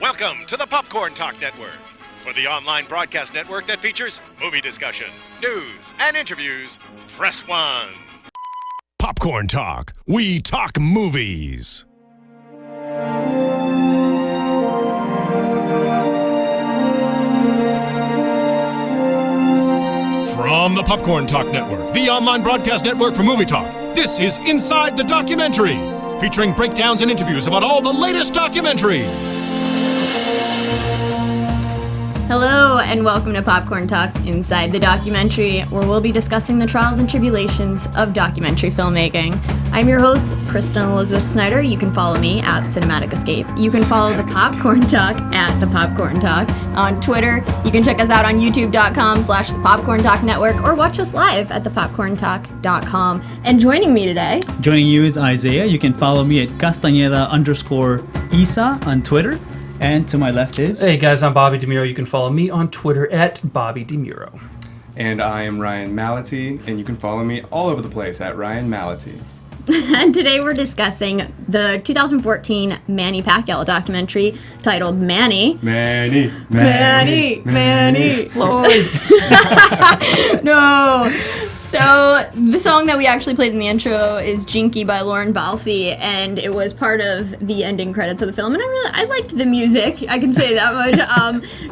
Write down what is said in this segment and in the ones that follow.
Welcome to the Popcorn Talk Network, for the online broadcast network that features movie discussion, news, and interviews. Press 1. Popcorn Talk. We talk movies. From the Popcorn Talk Network, the online broadcast network for movie talk, this is Inside the Documentary, featuring breakdowns and interviews about all the latest documentaries. Hello, and welcome to Popcorn Talks Inside the Documentary, where we'll be discussing the trials and tribulations of documentary filmmaking. I'm your host, Kristen Elizabeth Snyder. You can follow me at Cinematic Escape. You can follow the Popcorn Talk at the Popcorn Talk on Twitter. You can check us out on youtube.com/the Popcorn Talk Network, or watch us live at thepopcorntalk.com. And joining me today... Joining you is Isaiah. You can follow me at Castañeda_Isa on Twitter. And to my left is... Hey guys, I'm Bobby DeMuro. You can follow me on Twitter at Bobby DeMuro. And I am Ryan Malati, and you can follow me all over the place at Ryan Malati. And today we're discussing the 2014 Manny Pacquiao documentary titled Manny. Manny Floyd. No. So the song that we actually played in the intro is Jinky by Lauren Balfe, and it was part of the ending credits of the film. And I liked the music. I can say that much.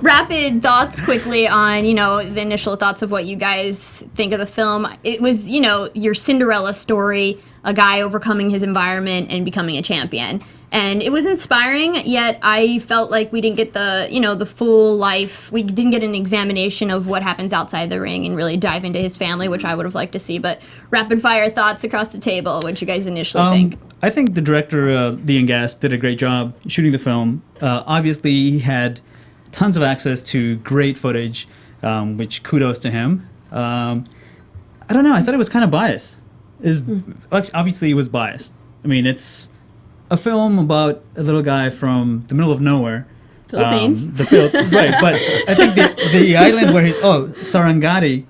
Rapid thoughts quickly on, the initial thoughts of what you guys think of the film. It was, your Cinderella story, a guy overcoming his environment and becoming a champion. And it was inspiring, yet I felt like we didn't get the full life. We didn't get an examination of what happens outside the ring and really dive into his family, which I would have liked to see. But rapid fire thoughts across the table. What you guys initially think? I think the director, Liam Gasp, did a great job shooting the film. Obviously, he had tons of access to great footage, which kudos to him. I don't know. I thought it was kind of biased. Obviously, it was biased. I mean, it's a film about a little guy from the middle of nowhere. Philippines. Right, but I think the island where Sarangani,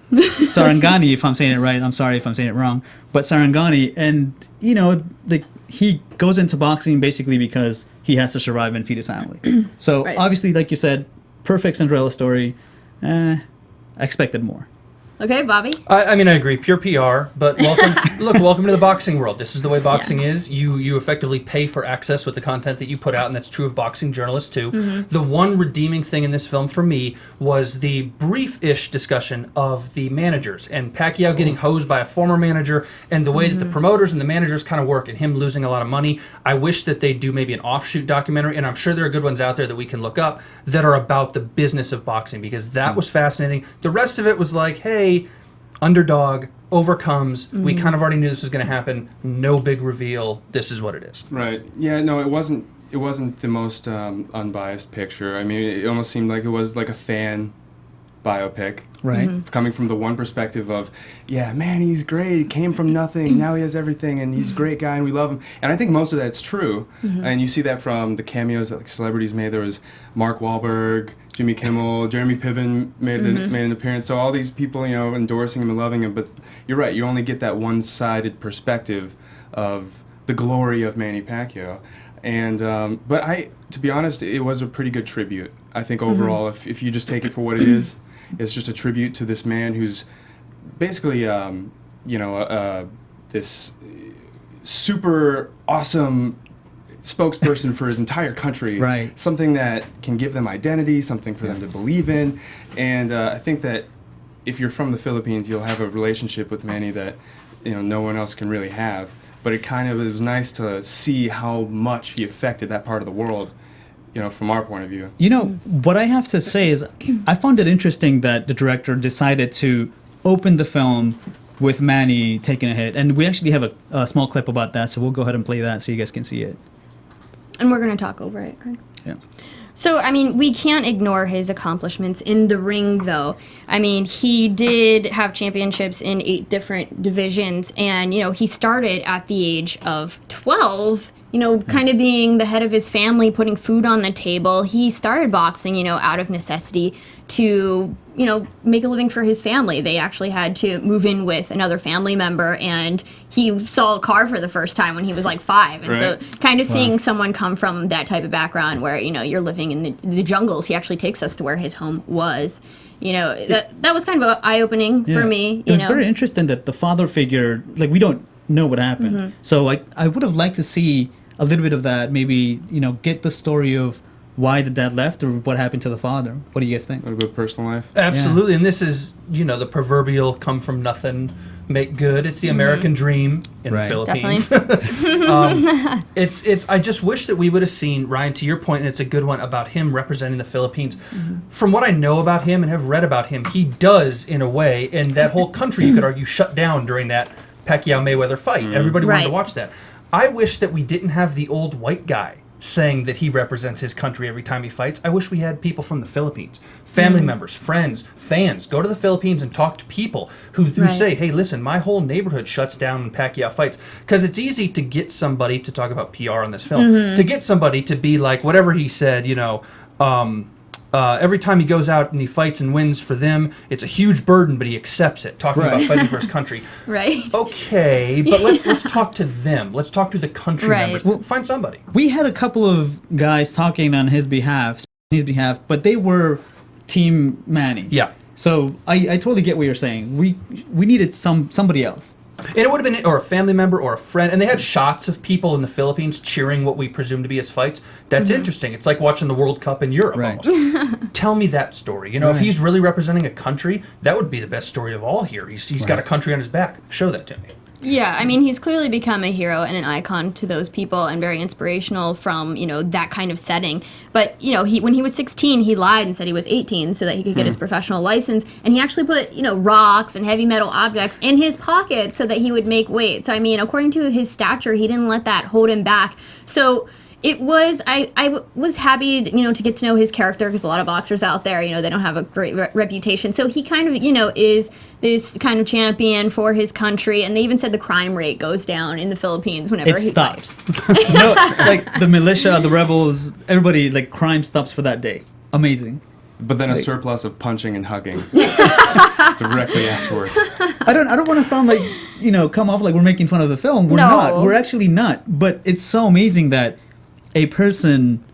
if I'm saying it right, I'm sorry if I'm saying it wrong, but Sarangani, and, he goes into boxing basically because he has to survive and feed his family. So, right. Obviously, like you said, perfect Cinderella story. I expected more. Okay, Bobby? I agree. Pure PR, but welcome to the boxing world. This is the way boxing is. You effectively pay for access with the content that you put out, and that's true of boxing journalists too. Mm-hmm. The one redeeming thing in this film for me was the brief-ish discussion of the managers, and Pacquiao getting hosed by a former manager, and the way that the promoters and the managers kind of work, and him losing a lot of money. I wish that they do maybe an offshoot documentary, and I'm sure there are good ones out there that we can look up that are about the business of boxing, because that was fascinating. The rest of it was like, hey, underdog overcomes. We kind of already knew this was going to happen. No big reveal. This is what it is. Right. Yeah. No, it wasn't the most unbiased picture. I mean, it almost seemed like it was like a fan biopic. Right. Coming from the one perspective of, yeah, man, he's great. He came from nothing. Now he has everything, and he's a great guy, and we love him. And I think most of that's true. And you see that from the cameos that celebrities made. There was Mark Wahlberg, Jimmy Kimmel, Jeremy Piven made an appearance. So all these people, endorsing him and loving him. But you're right. You only get that one-sided perspective of the glory of Manny Pacquiao. And but to be honest, it was a pretty good tribute. I think overall, if you just take it for what it is, it's just a tribute to this man who's basically, this super awesome spokesperson for his entire country. Right. Something that can give them identity, something for them to believe in. And I think that if you're from the Philippines, you'll have a relationship with Manny that, no one else can really have. But it was nice to see how much he affected that part of the world, from our point of view. What I have to say is I found it interesting that the director decided to open the film with Manny taking a hit. And we actually have a small clip about that, so we'll go ahead and play that so you guys can see it. And we're going to talk over it, Craig. Yeah. So, we can't ignore his accomplishments in the ring, though. He did have championships in 8 different divisions, and, he started at the age of 12, kind of being the head of his family, putting food on the table. He started boxing, out of necessity to, make a living for his family. They actually had to move in with another family member, and he saw a car for the first time when he was like 5. And so kind of seeing someone come from that type of background where, you're living in the jungles, he actually takes us to where his home was. That was kind of eye-opening for me. It was very interesting that the father figure, like, we don't know what happened. So I would have liked to see a little bit of that, maybe, get the story of why the dad left or what happened to the father. What do you guys think? A little bit of personal life. Absolutely, and this is, the proverbial come from nothing, make good. It's the American dream in the Philippines. It's. I just wish that we would have seen, Ryan, to your point, and it's a good one, about him representing the Philippines. From what I know about him and have read about him, he does, in a way, and that whole country, you could argue, shut down during that Pacquiao-Mayweather fight. Everybody wanted to watch that. I wish that we didn't have the old white guy saying that he represents his country every time he fights. I wish we had people from the Philippines, family members, friends, fans, go to the Philippines and talk to people who say, hey, listen, my whole neighborhood shuts down when Pacquiao fights. Because it's easy to get somebody to talk about PR on this film, to get somebody to be like, whatever he said, every time he goes out and he fights and wins for them, it's a huge burden, but he accepts it, talking about fighting for his country. Okay, but let's talk to them. Let's talk to the country members. Well, find somebody. We had a couple of guys talking on his behalf, but they were Team Manny. Yeah. So I totally get what you're saying. We needed somebody else. And it would have been, or a family member or a friend, and they had shots of people in the Philippines cheering what we presume to be his fights. That's interesting. It's like watching the World Cup in Europe almost. Tell me that story. If he's really representing a country, that would be the best story of all here. He's got a country on his back. Show that to me. Yeah, I mean, he's clearly become a hero and an icon to those people and very inspirational from, that kind of setting. But, when he was 16, he lied and said he was 18 so that he could get his professional license. And he actually put, rocks and heavy metal objects in his pocket so that he would make weight. So, I mean, according to his stature, he didn't let that hold him back. So it was, I was happy, to get to know his character because a lot of boxers out there, they don't have a great reputation. So he kind of, is this kind of champion for his country. And they even said the crime rate goes down in the Philippines whenever he stops. fights. Like the militia, the rebels, everybody, like, crime stops for that day. Amazing. But then a surplus of punching and hugging directly afterwards. I don't want to sound like, come off like we're making fun of the film. We're not. We're actually not. But it's so amazing that a person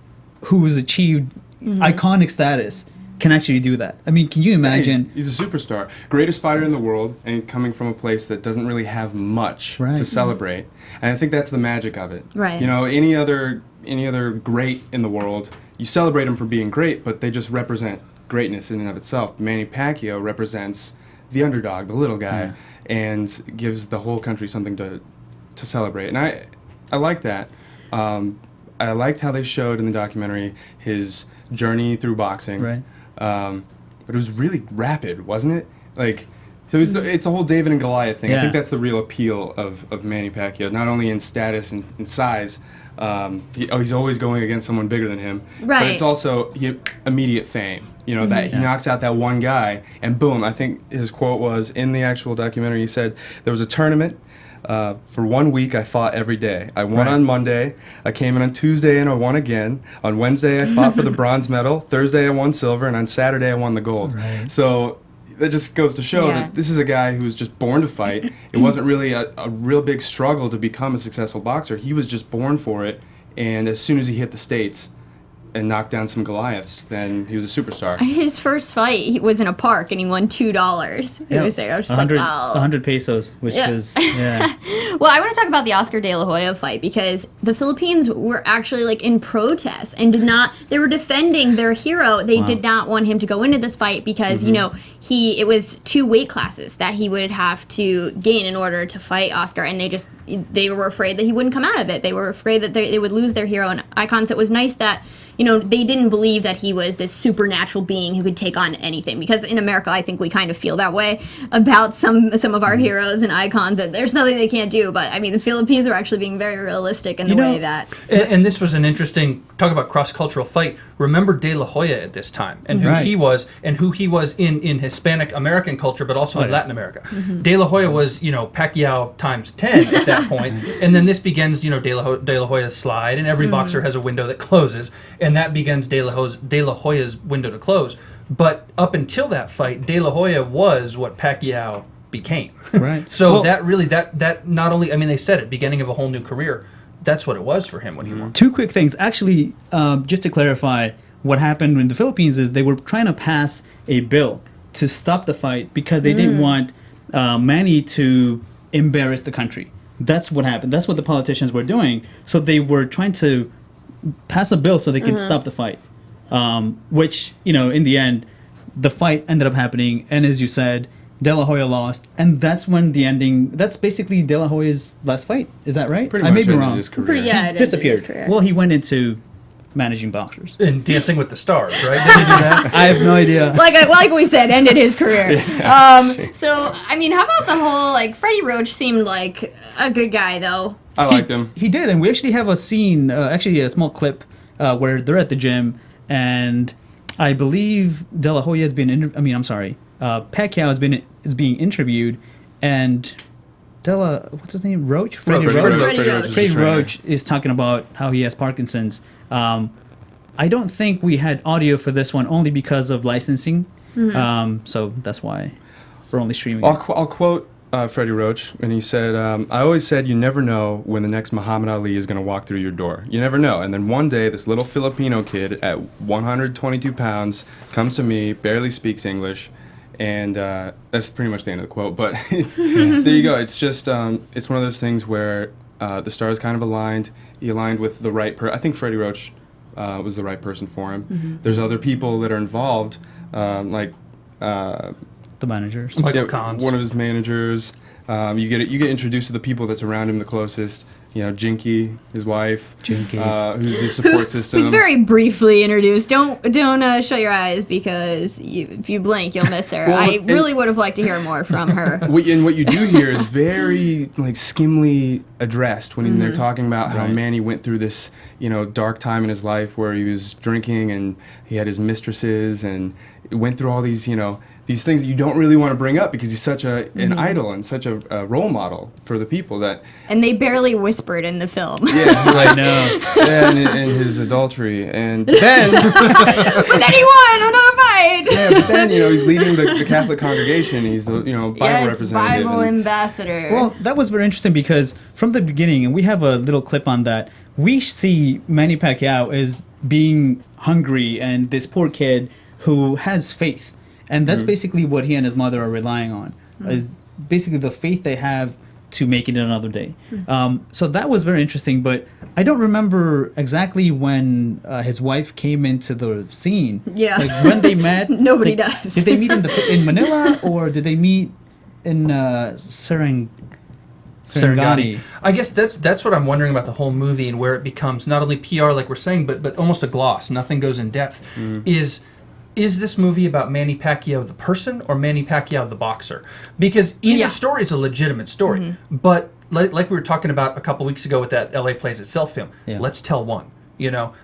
who's achieved iconic status can actually do that. I mean, can you imagine? He's a superstar, greatest fighter in the world, and coming from a place that doesn't really have much to celebrate. And I think that's the magic of it. Right. Any other great in the world, you celebrate them for being great, but they just represent greatness in and of itself. Manny Pacquiao represents the underdog, the little guy, and gives the whole country something to celebrate. And I like that. I liked how they showed in the documentary his journey through boxing. Right. But it was really rapid, wasn't it? Like, so it's the whole David and Goliath thing. I think that's the real appeal of Manny Pacquiao, not only in status and size. He's always going against someone bigger than him. Right. But it's also immediate fame. That he knocks out that one guy, and boom, I think his quote was, in the actual documentary, he said, there was a tournament. For 1 week, I fought every day. I won on Monday. I came in on Tuesday and I won again. On Wednesday, I fought for the bronze medal. Thursday, I won silver. And on Saturday, I won the gold. Right. So that just goes to show that this is a guy who was just born to fight. It wasn't really a real big struggle to become a successful boxer. He was just born for it. And as soon as he hit the States and knocked down some Goliaths, then he was a superstar. His first fight, he was in a park, and he won $2. He was there. I was just 100 pesos, which is, Well, I want to talk about the Oscar De La Hoya fight, because the Philippines were actually, like, in protest and they were defending their hero. They did not want him to go into this fight because, it was 2 weight classes that he would have to gain in order to fight Oscar, and they were afraid that he wouldn't come out of it. They were afraid that they would lose their hero and icon. So it was nice that they didn't believe that he was this supernatural being who could take on anything. Because in America, I think we kind of feel that way about some of our heroes and icons, that there's nothing they can't do. But I mean, the Philippines are actually being very realistic in the way that. And this was an interesting talk about cross-cultural fight. Remember De La Hoya at this time, and who he was, and who he was in Hispanic American culture, but also in Latin America. De La Hoya was Pacquiao times 10 at that point, and then this begins De La Hoya's slide, and every boxer has a window that closes. And that begins De La Hoya's window to close. But up until that fight, De La Hoya was what Pacquiao became. Right. So Well, that not only, I mean, they said it, beginning of a whole new career. That's what it was for him when he won. two quick things. Actually, just to clarify, what happened in the Philippines is they were trying to pass a bill to stop the fight because they didn't want Manny to embarrass the country. That's what happened. That's what the politicians were doing. So they were trying to pass a bill so they could stop the fight. Which, in the end, the fight ended up happening. And as you said, De La Hoya lost. And that's when the ending, that's basically De La Hoya's last fight. Is that right? Pretty I much may be ended wrong. his career. Pretty, yeah, it Disappeared. His career. Well, he went into managing boxers. And Dancing with the Stars, right? Did he do that? I have no idea. like we said, ended his career. So I mean, how about the whole Freddie Roach seemed like a good guy though. I liked him. He did, and we actually have a scene, actually a small clip, where they're at the gym, and I believe De La Hoya has been, Pacquiao is being interviewed, and what's his name? Roach? Freddie Roach. Roach. Freddie Roach. is Freddie the trainer. Roach is talking about how he has Parkinson's. I don't think we had audio for this one only because of licensing, so that's why we're only streaming. I'll quote Freddie Roach, and he said, I always said you never know when the next Muhammad Ali is going to walk through your door. You never know. And then one day, this little Filipino kid at 122 pounds comes to me, barely speaks English, and that's pretty much the end of the quote. But there you go. It's just, it's one of those things where the stars kind of aligned. He aligned with the right person. I think Freddie Roach was the right person for him. There's other people that are involved, like... The managers. Michael Kahns. one of his managers. You get introduced to the people that's around him the closest. Jinky, his wife. Jinky. Who's his support system. Who's very briefly introduced. Don't shut your eyes because if you blink, you'll miss her. Well, I and- really would have liked to hear more from her. What you do hear is very skimly addressed when they're talking about how Right. Manny went through this dark time in his life where he was drinking and he had his mistresses and went through all these these things that you don't really want to bring up because he's such an idol and such a role model for the people that And they barely whispered in the film. I know. and his adultery and then But then he won another fight. yeah, but then he's leading the Catholic congregation. He's the Bible Yes, representative. Bible and- ambassador. Well, that was very interesting because from the beginning, and we have a little clip on that, we see Manny Pacquiao as being hungry and this poor kid who has faith. And that's basically what he and his mother are relying on, is basically the faith they have to make it another day. So that was very interesting, but I don't remember exactly when his wife came into the scene. Yeah. Like when they met. Nobody like, does. Did they meet in Manila or did they meet in Serengeti? I guess that's what I'm wondering about the whole movie and where it becomes not only PR like we're saying, but almost a gloss. Nothing goes in depth. Is this movie about Manny Pacquiao the person or Manny Pacquiao the boxer? Because either story is a legitimate story, but like we were talking about a couple weeks ago with that LA Plays Itself film, let's tell one.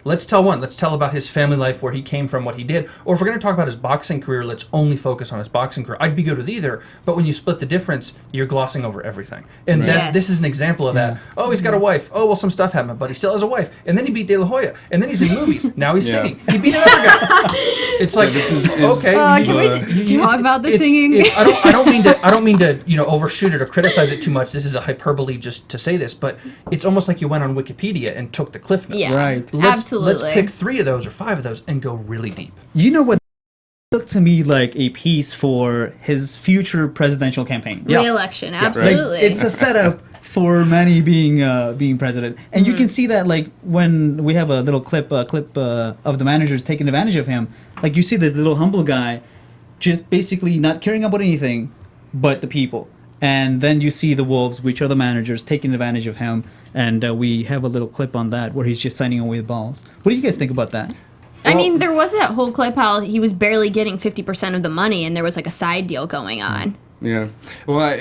Let's tell one. Let's tell about his family life, where he came from, what he did. Or if we're going to talk about his boxing career, let's only focus on his boxing career. I'd be good with either, but when you split the difference, you're glossing over everything. And Yes. this is an example of that. Oh, he's got a wife. Oh, well, some stuff happened, but he still has a wife. And then he beat De La Hoya. And then he's in movies. Now he's Yeah. singing. He beat another guy. It's like, this is okay. Can we talk about the singing? I don't mean to overshoot it or criticize it too much. This is a hyperbole just to say this, but it's almost like you went on Wikipedia and took the cliff notes. Yeah, Right. absolutely. Let's pick 3 of those or 5 of those and go really deep. You know what looked to me like a piece for his future presidential campain. Yeah. Re-election, Like, absolutely. it's a setup for Manny being president, and you can see that when we have a little clip of the managers taking advantage of him. Like you see this little humble guy, just basically not caring about anything but the people. And then you see the Wolves, which are the managers, taking advantage of him. And we have a little clip on that where he's just signing away the balls. What do you guys think about that? I mean, there was that whole clip how he was barely getting 50% of the money, and there was a side deal going on. Yeah. Well,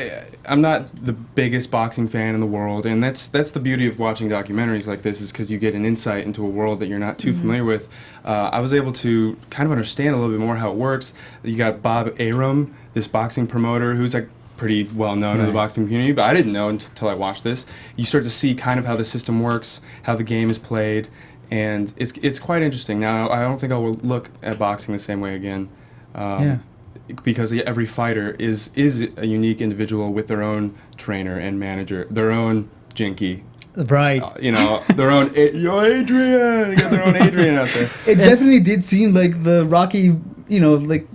I'm not the biggest boxing fan in the world, and that's the beauty of watching documentaries like this, is because you get an insight into a world that you're not too familiar with. I was able to kind of understand a little bit more how it works. You got Bob Arum, this boxing promoter, who's pretty well known in the boxing community, but I didn't know until I watched this. You start to see kind of how the system works, how the game is played, and it's quite interesting. Now, I don't think I will look at boxing the same way again. Because every fighter is a unique individual with their own trainer and manager, their own jinky. Right. Their own, yo, Adrian! You got their own Adrian out there. It definitely did seem like the Rocky, like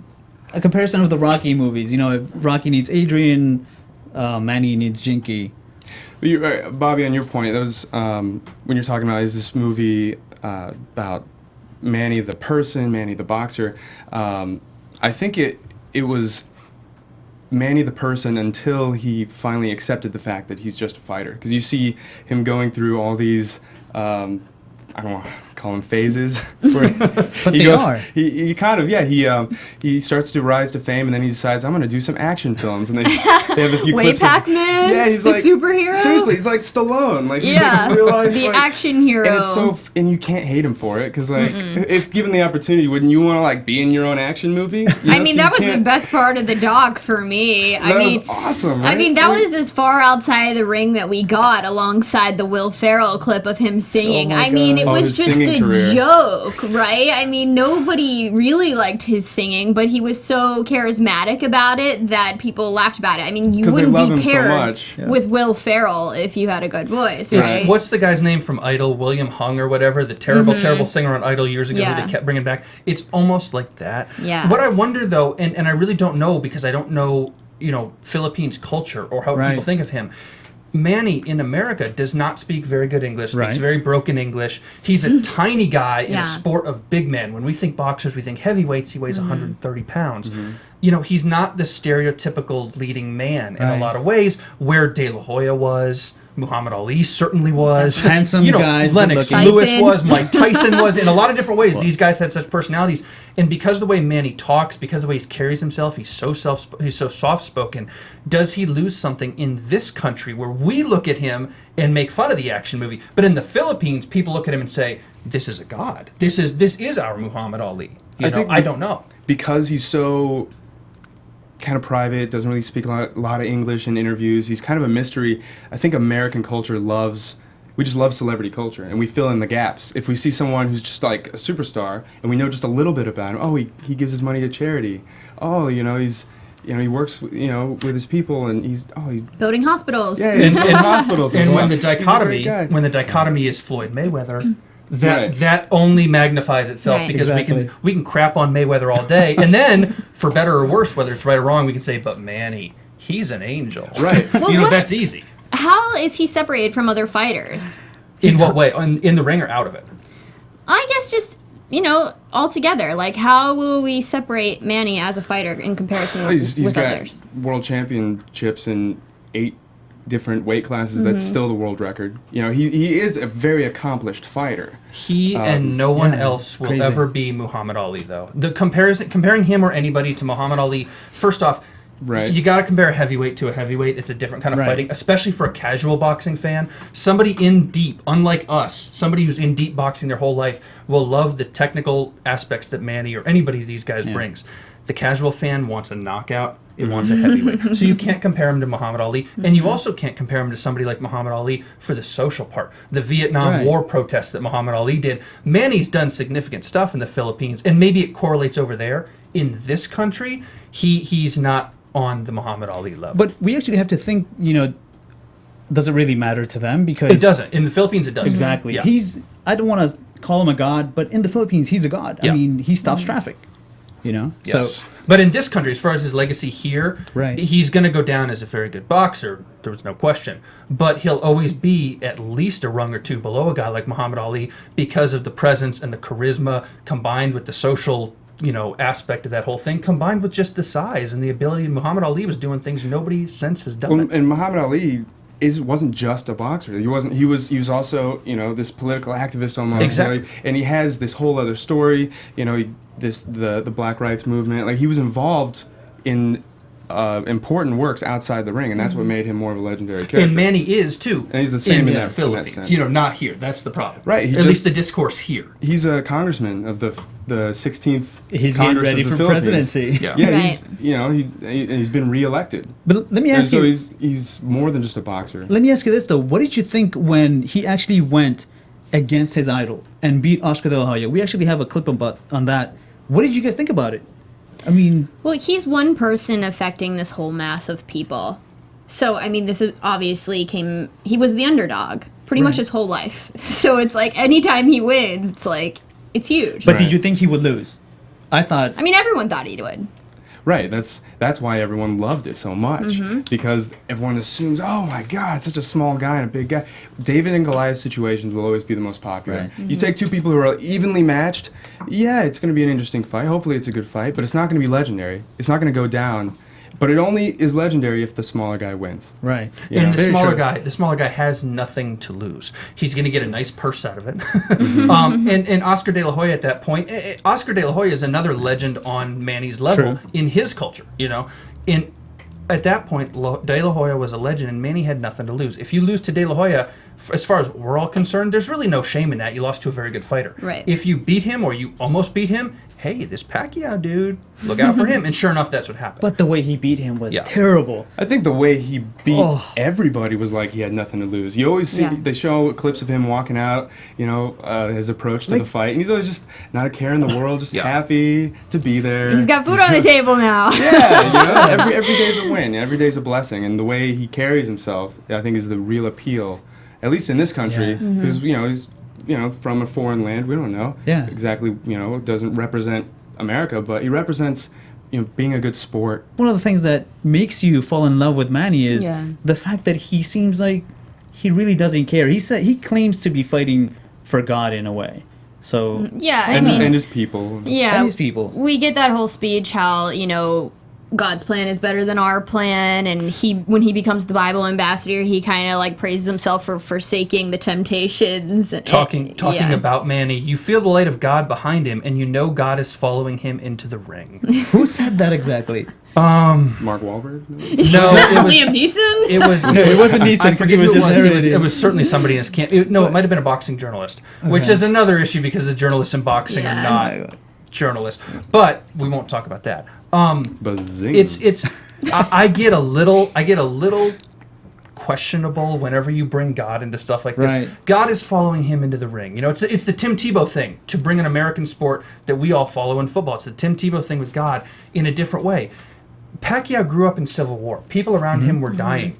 a comparison of the Rocky movies. If Rocky needs Adrian, Manny needs Jinky. Bobby, on your point, that was when you're talking about, is this movie about Manny the person, Manny the boxer? I think it was Manny the person until he finally accepted the fact that he's just a fighter. Because you see him going through all these, I don't want to call them phases. Where But they are. He kind of, he starts to rise to fame, and then he decides, I'm going to do some action films. And they have a few clips Pac-Man, yeah, he's the like superhero. Seriously, he's like Stallone. Like, he's Yeah, like real life, the like, action hero. And it's and you can't hate him for it, because like, if given the opportunity, wouldn't you want to like be in your own action movie? I mean, that was the best part of the doc for me. That was awesome, right? I mean, that was as far outside the ring that we got, alongside the Will Ferrell clip of him singing. Oh my I mean, it God. was his just singing a career. joke, right? I mean, nobody really liked his singing, but he was so charismatic about it that people laughed about it. I mean, you 'Cause they wouldn't love be him so paired much. Yeah. with Will Ferrell if you had a good voice, It's, right? what's the guy's name from Idol? William Hung or whatever, the terrible singer on Idol years ago Yeah. who they kept bringing back. It's almost like that. Yeah. What I wonder though, and I really don't know because I don't know, Philippines culture or how Right. people think of him. Manny in America does not speak very good English, speaks Right. very broken English. He's a tiny guy in Yeah. a sport of big men. When we think boxers, we think heavyweights, he weighs 130 pounds. He's not the stereotypical leading man in a Right. lot of ways, where De La Hoya was, Muhammad Ali certainly was. Handsome guys, Lennox good-looking. Lewis Tyson. was, Mike Tyson was. In a lot of different ways, these guys had such personalities. And because of the way Manny talks, because of the way he carries himself, he's so soft-spoken. Does he lose something in this country where we look at him and make fun of the action movie? But in the Philippines, people look at him and say, "This is a god. This is our Muhammad Ali." I don't know. Because he's so kind of private, doesn't really speak a lot of English in interviews. He's kind of a mystery. I think American culture we just love celebrity culture, and we fill in the gaps. If we see someone who's just like a superstar, and we know just a little bit about him, oh, he gives his money to charity. Oh, he's he works with his people, and he's Building hospitals. in hospitals. And as well. when the He's a dichotomy, great guy. is Floyd Mayweather, Right. that only magnifies itself Right. because Exactly. we can crap on Mayweather all day, and then for better or worse, whether it's right or wrong, we can say, but Manny, he's an angel. Right. Well, That's easy. How is he separated from other fighters? In what way? In the ring or out of it? I guess just, altogether. Like, how will we separate Manny as a fighter in comparison He's with got others? world championships in 8 different weight classes. That's still the world record. He is a very accomplished fighter. He and no one yeah, else will crazy. ever be Muhammad Ali, though. Comparing him or anybody to Muhammad Ali, first off, Right. you got to compare a heavyweight to a heavyweight. It's a different kind of Right. fighting, especially for a casual boxing fan. Somebody in deep, unlike us, somebody who's in deep boxing their whole life will love the technical aspects that Manny or anybody of these guys brings. The casual fan wants a knockout. It wants a heavyweight. So you can't compare him to Muhammad Ali. And you also can't compare him to somebody like Muhammad Ali for the social part. The Vietnam Right. War protests that Muhammad Ali did. Manny's done significant stuff in the Philippines, and maybe it correlates over there. In this country, he's not on the Muhammad Ali level. But we actually have to think, does it really matter to them? Because It doesn't. In the Philippines, it doesn't. Exactly. Yeah. I don't want to call him a god, but in the Philippines, he's a god. Yeah. I mean, he stops traffic, Yes. So, But in this country, as far as his legacy here, Right. he's going to go down as a very good boxer. There was no question. But he'll always be at least a rung or two below a guy like Muhammad Ali because of the presence and the charisma combined with the social aspect of that whole thing, combined with just the size and the ability. Muhammad Ali was doing things nobody since has done. Well, and Muhammad Ali wasn't just a boxer. He was also this political activist almost. Exactly. And he has this whole other story. The Black Rights Movement. Like, he was involved in important works outside the ring, and that's what made him more of a legendary character. And Manny is too. And he's the same in the that Philippines. sense. Not here. That's the problem. Right, he At just- least the discourse here. He's a congressman of the 16th he's getting Congress ready of the for Philippines. presidency. Yeah, Right. he's been reelected. But let me And ask so you. he's more than just a boxer. Let me ask you this though: what did you think when he actually went against his idol and beat Oscar De La Hoya? We actually have a clip on that. What did you guys think about it? I mean, Well, he's one person affecting this whole mass of people. So, I mean, this is obviously he was the underdog pretty much his whole life. So it's like anytime he wins, it's like, it's huge. but did you think he would lose? I thought. I mean, everyone thought he would. Right, that's why everyone loved it so much, because everyone assumes, oh my God, such a small guy and a big guy. David and Goliath situations will always be the most popular. Right. You take two people who are evenly matched, yeah, it's going to be an interesting fight. Hopefully it's a good fight, but it's not going to be legendary. It's not going to go down. But it only is legendary if the smaller guy wins. Right. Yeah. And the Very smaller guy has nothing to lose. He's going to get a nice purse out of it. And Oscar De La Hoya at that point, Oscar De La Hoya is another legend on Manny's level in his culture. You know, at that point, De La Hoya was a legend, and Manny had nothing to lose. If you lose to De La Hoya, as far as we're all concerned, there's really no shame in that. You lost to a very good fighter. Right. If you beat him or you almost beat him, hey, this Pacquiao dude, look out for him. And sure enough, that's what happened. But the way he beat him was terrible. I think the way he beat everybody was like he had nothing to lose. You always see, they show clips of him walking out, you know, his approach to the fight, and he's always just not a care in the world, just happy to be there. He's got food on the table now. Yeah, you know, every day's a win, every day's a blessing, and the way he carries himself, I think, is the real appeal, at least in this country, because he's from a foreign land. We don't know exactly, doesn't represent America, but he represents, being a good sport. One of the things that makes you fall in love with Manny is the fact that he seems like he really doesn't care. He claims to be fighting for God in a way. So And his people. Yeah, and his people. We get that whole speech how, God's plan is better than our plan, and when he becomes the Bible ambassador, he kind of like praises himself for forsaking the temptations. Talking about Manny, you feel the light of God behind him, and you know God is following him into the ring. Who said that exactly? Mark Wahlberg? No, it was Liam Neeson. It wasn't Neeson. I forget he was who it just was. It was certainly somebody in his camp. It might have been a boxing journalist, which is another issue because the journalists in boxing are not journalists. But we won't talk about that. It's I get a little questionable whenever you bring God into stuff like this. Right. God is following him into the ring. It's the Tim Tebow thing to bring an American sport that we all follow in football. It's the Tim Tebow thing with God in a different way. Pacquiao grew up in Civil War. People around him were dying.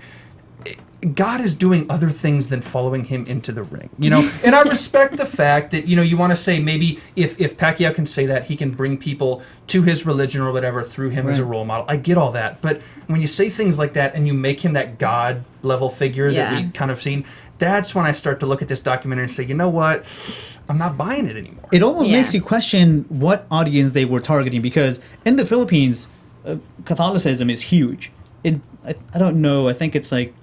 God is doing other things than following him into the ring, And I respect the fact that, you want to say maybe if Pacquiao can say that, he can bring people to his religion or whatever through him as a role model. I get all that. But when you say things like that and you make him that God level figure that we kind of seen, that's when I start to look at this documentary and say, you know what? I'm not buying it anymore. It almost makes you question what audience they were targeting, because in the Philippines, Catholicism is huge. I don't know. I think it's like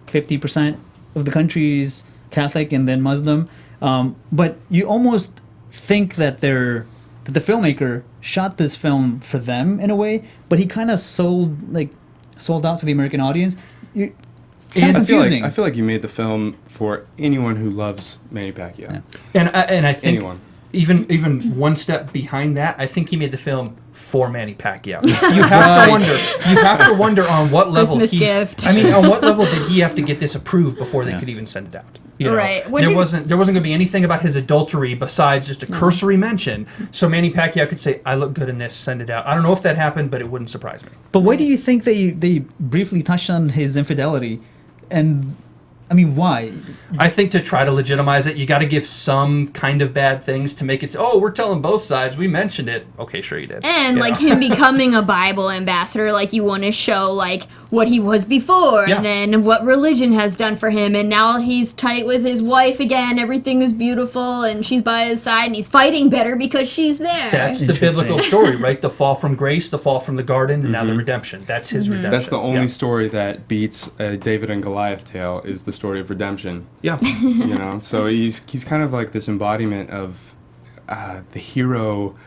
50% of the country is Catholic and then Muslim. But you almost think that the filmmaker shot this film for them in a way, but he kind of sold out to the American audience. I feel like you made the film for anyone who loves Manny Pacquiao. And I think anyone. Even one step behind that, I think he made the film for Manny Pacquiao. You have to wonder on what level Christmas gift. on what level did he have to get this approved before they could even send it out? Right. There wasn't going to be anything about his adultery besides just a cursory mention. So Manny Pacquiao could say, "I look good in this, send it out." I don't know if that happened, but it wouldn't surprise me. But why do you think they briefly touched on his infidelity? And I mean, why? I think to try to legitimize it, you got to give some kind of bad things to make it. We're telling both sides. We mentioned it. Okay, sure you did. And him becoming a Bible ambassador, you want to show what he was before, and then what religion has done for him, and now he's tight with his wife again. Everything is beautiful, and she's by his side, and he's fighting better because she's there. That's the biblical story, right? The fall from grace, the fall from the garden, and now the redemption. That's his redemption. That's the only story that beats David and Goliath tale, is the story of redemption. Yeah. So he's kind of like this embodiment of the hero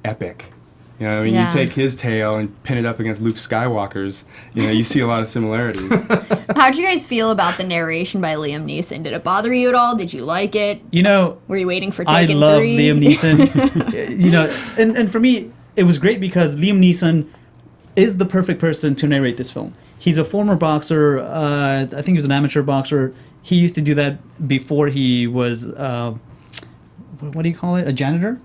epic. You take his tale and pin it up against Luke Skywalker's, you see a lot of similarities. How'd you guys feel about the narration by Liam Neeson? Did it bother you at all? Did you like it? Were you waiting for Taken 3? I love Liam Neeson. And for me, it was great because Liam Neeson is the perfect person to narrate this film. He's a former boxer. I think he was an amateur boxer. He used to do that before he was, what do you call it? A janitor?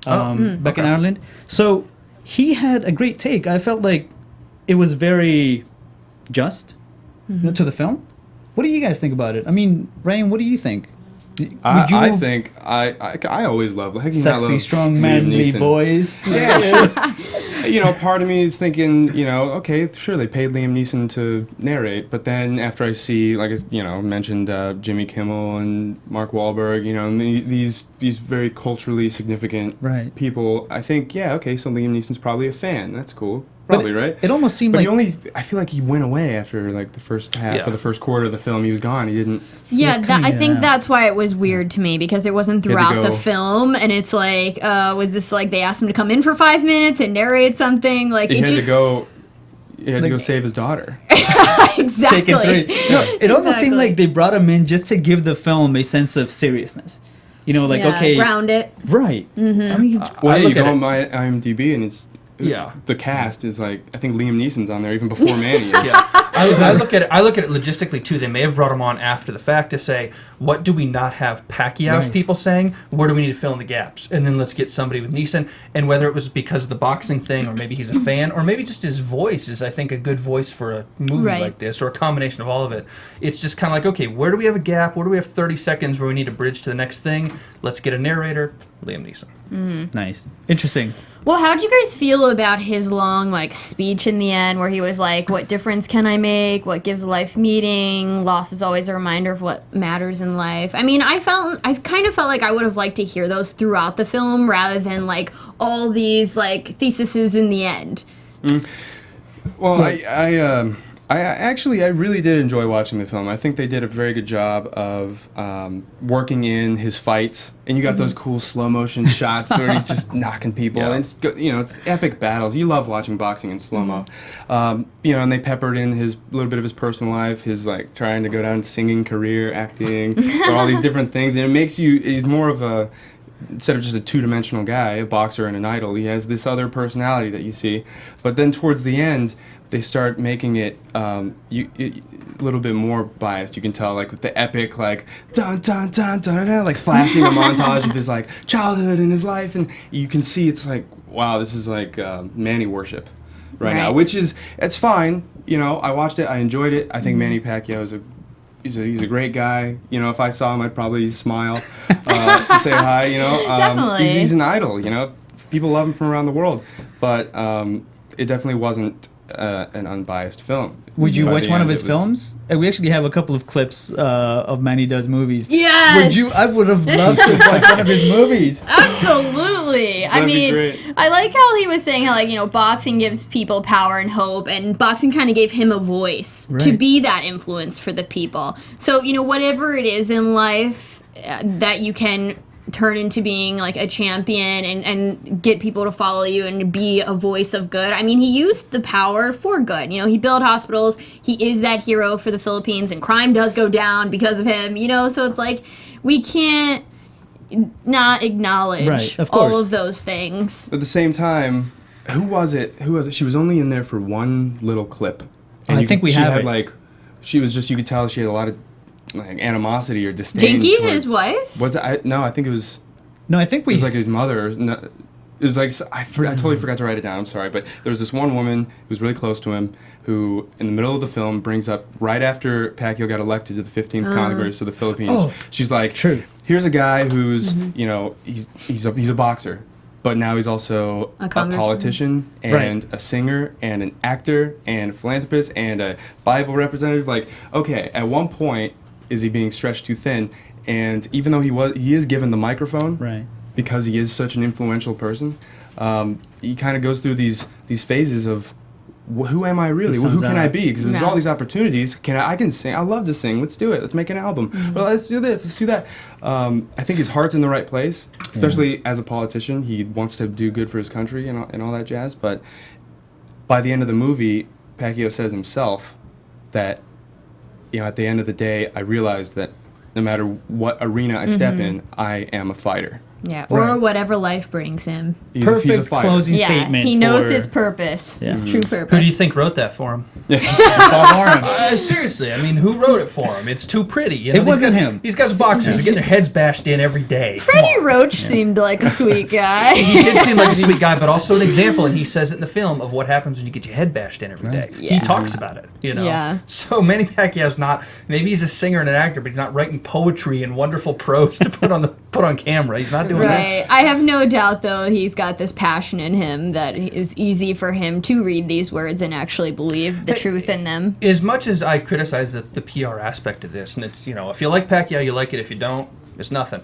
Back in Ireland. So he had a great take. I felt like it was very just to the film. What do you guys think about it? I mean, Ryan, what do you think? I think I always love sexy, strong, manly boys. Yeah, sure. Part of me is thinking, okay, sure, they paid Liam Neeson to narrate, but then after I see, mentioned Jimmy Kimmel and Mark Wahlberg, these very culturally significant people, I think, yeah, okay, so Liam Neeson's probably a fan. That's cool. Probably, right? It almost seemed but like... I feel like he went away after, the first half or the first quarter of the film. He was gone. He didn't... Yeah, I think that's why it was weird to me, because it wasn't throughout the film, and it's like, was this they asked him to come in for 5 minutes and narrate something? He had to go save his daughter. Exactly. Take it through. It almost seemed like they brought him in just to give the film a sense of seriousness. Okay... ground it. Right. Mm-hmm. I mean... you go on my IMDb, and it's... Yeah, the cast is I think Liam Neeson's on there even before Manny is. Yeah, I look at it logistically too. They may have brought him on after the fact to say, what do we not have Pacquiao's people saying? Where do we need to fill in the gaps? And then let's get somebody with Neeson. And whether it was because of the boxing thing, or maybe he's a fan, or maybe just his voice is, I think, a good voice for a movie like this, or a combination of all of it. It's just kind of okay, where do we have a gap? Where do we have 30 seconds where we need a bridge to the next thing? Let's get a narrator, Liam Neeson. Mm-hmm. Nice. Interesting. Well, how'd you guys feel about his long speech in the end, where he was like, what difference can I make? What gives life meaning? Loss is always a reminder of what matters in life. I mean, I kind of felt like I would have liked to hear those throughout the film rather than all these theses in the end. Well, I really did enjoy watching the film. I think they did a very good job of working in his fights, and you got those cool slow motion shots where he's just knocking people. And it's epic battles. You love watching boxing in slow mo. And they peppered in his little bit of his personal life, his trying to go down singing career, acting, or all these different things, and it makes you. He's more of a. Instead of just a two-dimensional guy, a boxer and an idol, he has this other personality that you see. But then towards the end, they start making it a little bit more biased. You can tell, with the epic, dun dun dun dun dun, flashing a montage of his childhood and his life, and you can see it's wow, this is Manny worship right now, which is it's fine. I watched it, I enjoyed it. I think Manny Pacquiao is he's a great guy. If I saw him, I'd probably smile to say hi. Definitely. He's an idol. People love him from around the world, but it definitely wasn't an unbiased film. Would you watch one of his films? We actually have a couple of clips of Manny Does Movies. Yes! Would you? I would have loved to watch one of his movies. Absolutely. That'd be great. I like how he was saying how, boxing gives people power and hope, and boxing kind of gave him a voice to be that influence for the people. So, whatever it is in life that you can turn into being a champion and get people to follow you and be a voice of good. I mean, he used the power for good. He built hospitals. He is that hero for the Philippines, and crime does go down because of him. So it's we can't not acknowledge all of those things. At the same time, who was it? She was only in there for one little clip. And I think we have it. She was just, you could tell she had a lot of animosity or disdain. Jinky, his wife? Was it? No, I think it was. No, I think we. It was his mother. No, it was I totally forgot to write it down. I'm sorry, but there was this one woman who was really close to him, who in the middle of the film brings up right after Pacquiao got elected to the 15th Congress of the Philippines. Oh, she's like, true. Here's a guy who's he's a boxer, but now he's also a politician and a singer and an actor and a philanthropist and a Bible representative. Okay, at one point, is he being stretched too thin? And even though he is given the microphone, because he is such an influential person, he kind of goes through these phases of, who am I really? Who can I be? Because there's all these opportunities. I can sing. I love to sing. Let's do it. Let's make an album. Well, let's do this. Let's do that. I think his heart's in the right place, especially as a politician. He wants to do good for his country and all that jazz. But by the end of the movie, Pacquiao says himself that, at the end of the day, I realized that no matter what arena I step in, I am a fighter. Yeah, or whatever life brings him. Perfect closing statement. He knows his purpose, his true purpose. Who do you think wrote that for him? Bob Arum. Seriously, I mean, who wrote it for him? It's too pretty. You know, It wasn't him. These guys are boxers. They're getting their heads bashed in every day. Freddie Roach seemed like a sweet guy. He did seem like a sweet guy, but also an example, and he says it in the film, of what happens when you get your head bashed in every day. Yeah. He talks about it, you know. Yeah. So Manny Pacquiao's not. Maybe he's a singer and an actor, but he's not writing poetry and wonderful prose to put on camera. He's not doing that. Right. I have no doubt, though, he's got this passion in him that is easy for him to read these words and actually believe the truth in them. As much as I criticize the PR aspect of this, and it's, you know, if you like Pacquiao, you like it. If you don't, it's nothing.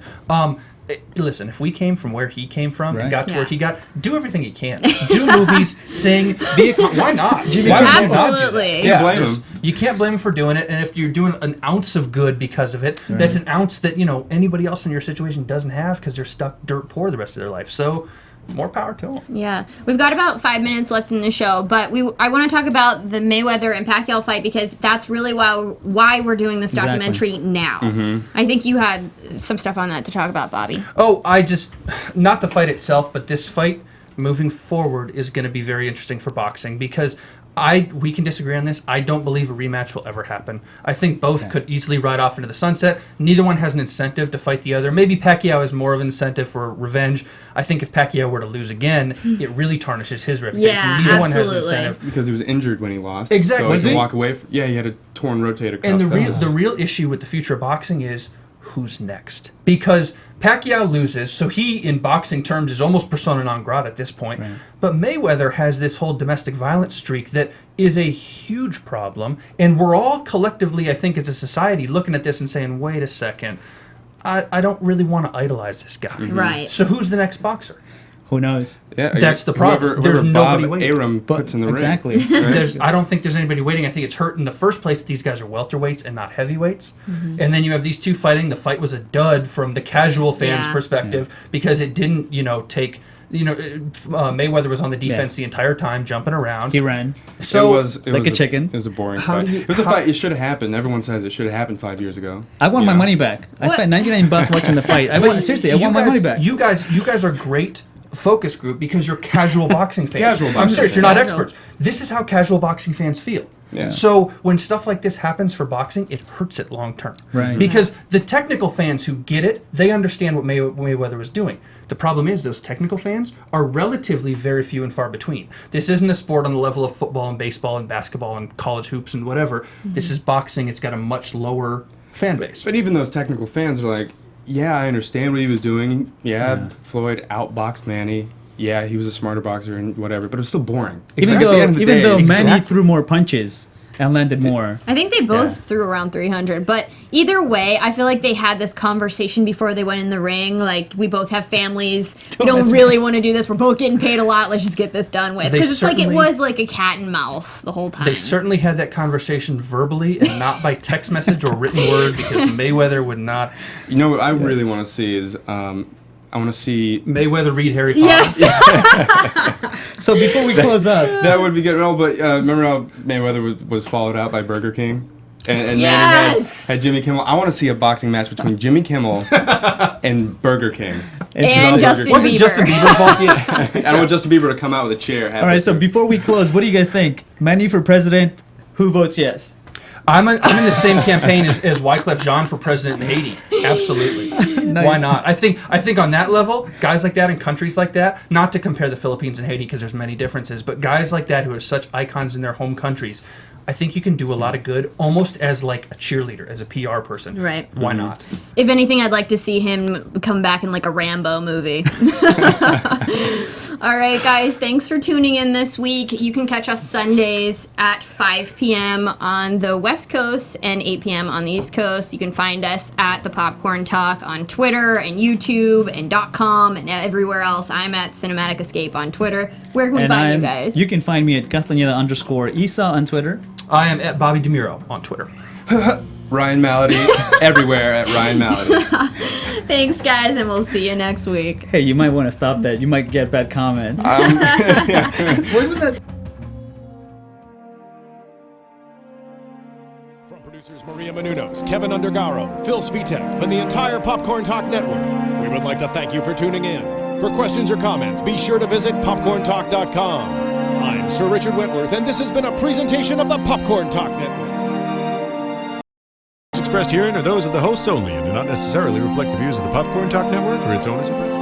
Listen, if we came from where he came from and got to where he got, do everything you can. Do movies, sing, be a why not? Why would you not do that? Absolutely. Can't blame him. You can't blame him for doing it, and if you're doing an ounce of good because of it, that's an ounce that, you know, anybody else in your situation doesn't have because they're stuck dirt poor the rest of their life. So more power to him. Yeah, we've got about 5 minutes left in the show, but I want to talk about the Mayweather and Pacquiao fight because that's really why we're doing this documentary now. I think you had some stuff on that to talk about, Bobby. Oh, not the fight itself, but this fight moving forward is going to be very interesting for boxing because we can disagree on this. I don't believe a rematch will ever happen. I think both could easily ride off into the sunset. Neither one has an incentive to fight the other. Maybe Pacquiao has more of an incentive for revenge. I think if Pacquiao were to lose again, it really tarnishes his reputation. Yeah, Neither one has an absolutely. incentive. Because he was injured when he lost. Exactly. So he Was can he? walk away. He had a torn rotator cuff. And the real issue with the future of boxing is who's next. Because Pacquiao loses, so he, in boxing terms, is almost persona non grata at this point. Right. But Mayweather has this whole domestic violence streak that is a huge problem. And we're all collectively, I think, as a society, looking at this and saying, wait a second, I don't really want to idolize this guy. Right. So who's the next boxer? Who knows? Yeah, That's the problem. There's whoever nobody Bob waiting. Arum puts in the Exactly. ring. I don't think there's anybody waiting. I think it's hurt in the first place that these guys are welterweights and not heavyweights. And then you have these two fighting. The fight was a dud from the casual fans' Yeah. perspective because it didn't, take. Mayweather was on the defense the entire time, jumping around. He ran. So it was like a chicken. It was a boring How fight. do you- It was a how- fight. It should have happened. Everyone says it should have happened 5 years ago. I want my Yeah. money back. I spent $99 watching the fight. Seriously, I You want my guys- money back. You guys are great focus group because you're casual boxing fans. Casual I'm boxing serious. You're fans. not Casual. experts. This is how casual boxing fans feel. Yeah. So when stuff like this happens for boxing, it hurts it long term. Right. Because the technical fans who get it, they understand what Mayweather was doing. The problem is those technical fans are relatively very few and far between. This isn't a sport on the level of football and baseball and basketball and college hoops and whatever. This is boxing. It's got a much lower fan base. But even those technical fans are like, yeah, I understand what he was doing. Yeah, Floyd outboxed Manny. Yeah, he was a smarter boxer and whatever, but it was still boring. Even At the end of the day, though Manny Exactly. threw more punches and landed more. I think they both threw around 300, but either way, I feel like they had this conversation before they went in the ring. Like, we both have families. We don't really want to do this. We're both getting paid a lot. Let's just get this done with. They Because it's like it certainly- was like a cat and mouse the whole time. They certainly had that conversation verbally and not by text message or written word because Mayweather would not. You know what I really want to see is I want to see. Mayweather read Harry Potter. Yes. So before we close up, That would be good. No, but remember how Mayweather was followed out by Burger King? And Yes! Manny had Jimmy Kimmel. I want to see a boxing match between Jimmy Kimmel and Burger King. And Justin Wasn't Bieber. Justin Bieber involved yet? I want Justin Bieber to come out with a chair. all right. So before we close, what do you guys think? Manny for president? Who votes yes? I'm in the same campaign as Wyclef Jean for president in Haiti. Absolutely. Nice. Why not? I think on that level, guys like that in countries like that, not to compare the Philippines and Haiti because there's many differences, but guys like that who are such icons in their home countries, I think you can do a lot of good almost as like a cheerleader, as a PR person. Right. Why not? If anything, I'd like to see him come back in like a Rambo movie. All right, guys, thanks for tuning in this week. You can catch us Sundays at 5 p.m. on the West Coast and 8 p.m. on the East Coast. You can find us at The Popcorn Talk on Twitter and YouTube and .com and everywhere else. I'm at Cinematic Escape on Twitter. Where can we find you guys? You can find me at Castañeda_Isa on Twitter. I am at Bobby DeMuro on Twitter. Ryan Malady, everywhere at Ryan Malady. Thanks, guys, and we'll see you next week. Hey, you might want to stop that. You might get bad comments. Wasn't that? From producers Maria Menounos, Kevin Undergaro, Phil Svitek, and the entire Popcorn Talk Network, we would like to thank you for tuning in. For questions or comments, be sure to visit popcorntalk.com. I'm Sir Richard Wentworth, and this has been a presentation of the Popcorn Talk Network. Expressed herein are those of the hosts only and do not necessarily reflect the views of the Popcorn Talk Network or its owners and principals.